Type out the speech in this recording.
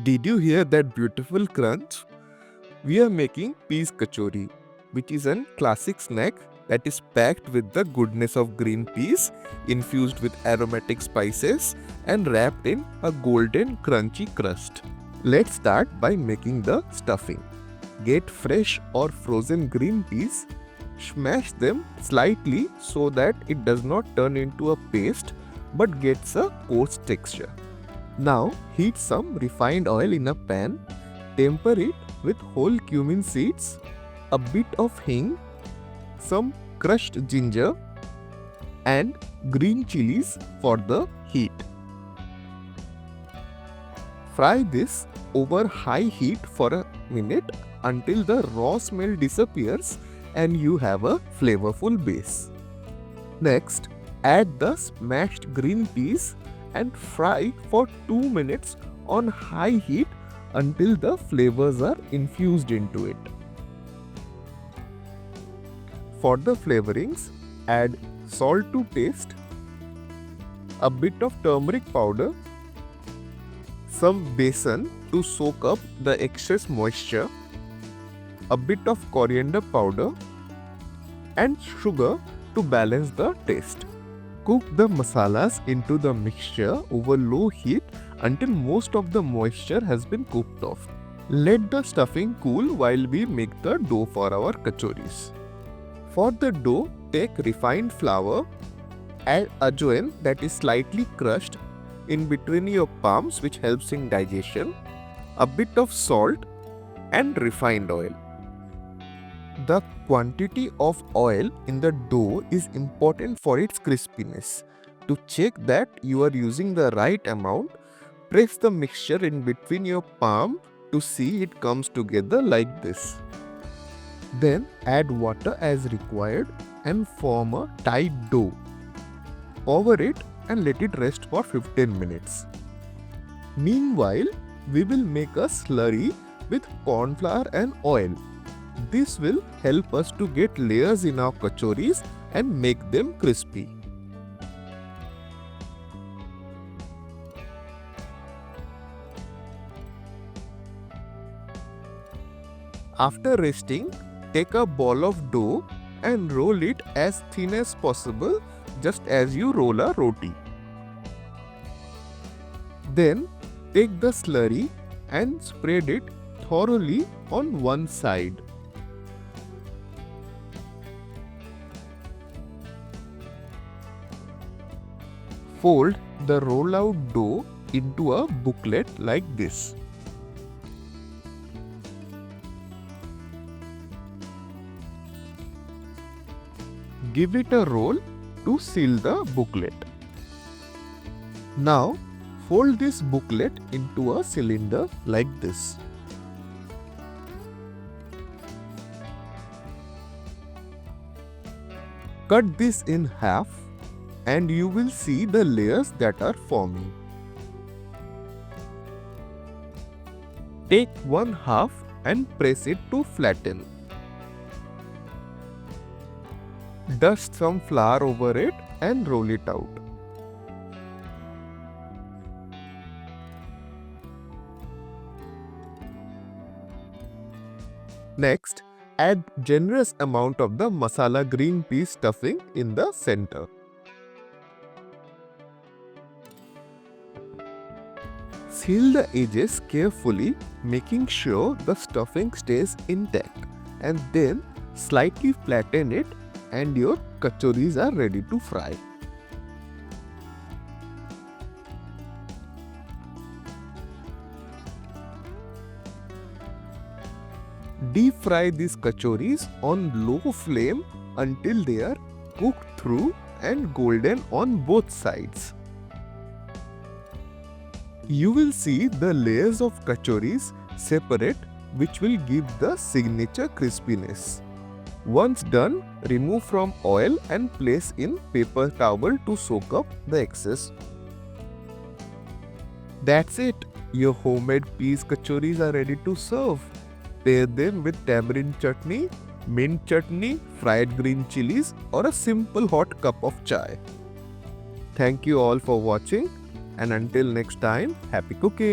Did you hear that beautiful crunch? We are making peas kachori, which is a classic snack that is packed with the goodness of green peas, infused with aromatic spices, and wrapped in a golden crunchy crust. Let's start by making the stuffing. Get fresh or frozen green peas, smash them slightly so that it does not turn into a paste but gets a coarse texture. Now heat some refined oil in a pan, temper it with whole cumin seeds, a bit of hing, some crushed ginger, and green chilies for the heat. Fry this over high heat for a minute until the raw smell disappears and you have a flavorful base. Next, add the smashed green peas and fry for 2 minutes on high heat until the flavors are infused into it. For the flavorings, add salt to taste, a bit of turmeric powder, some besan to soak up the excess moisture, a bit of coriander powder, and sugar to balance the taste. Cook the masalas into the mixture over low heat until most of the moisture has been cooked off. Let the stuffing cool while we make the dough for our kachoris. For the dough, take refined flour, add ajwain that is slightly crushed in between your palms, which helps in digestion, a bit of salt, and refined oil. The quantity of oil in the dough is important for its crispiness. To check that you are using the right amount, press the mixture in between your palm to see it comes together like this. Then add water as required and form a tight dough. Cover it and let it rest for 15 minutes. Meanwhile, we will make a slurry with corn flour and oil. This will help us to get layers in our kachoris and make them crispy. After resting, take a ball of dough and roll it as thin as possible, just as you roll a roti. Then take the slurry and spread it thoroughly on one side. Fold the roll-out dough into a booklet like this. Give it a roll to seal the booklet. Now, fold this booklet into a cylinder like this. Cut this in half and you will see the layers that are forming. Take one half and press it to flatten. Dust some flour over it and roll it out. Next, add generous amount of the masala green pea stuffing in the center. Seal the edges carefully, making sure the stuffing stays intact, and then slightly flatten it and your kachoris are ready to fry. Deep fry these kachoris on low flame until they are cooked through and golden on both sides. You will see the layers of kachoris separate, which will give the signature crispiness. Once done, remove from oil and place in paper towel to soak up the excess. That's it. Your homemade peas kachoris are ready to serve. Pair them with tamarind chutney, mint chutney, fried green chilies, or a simple hot cup of chai. Thank you all for watching, and until next time, happy cooking!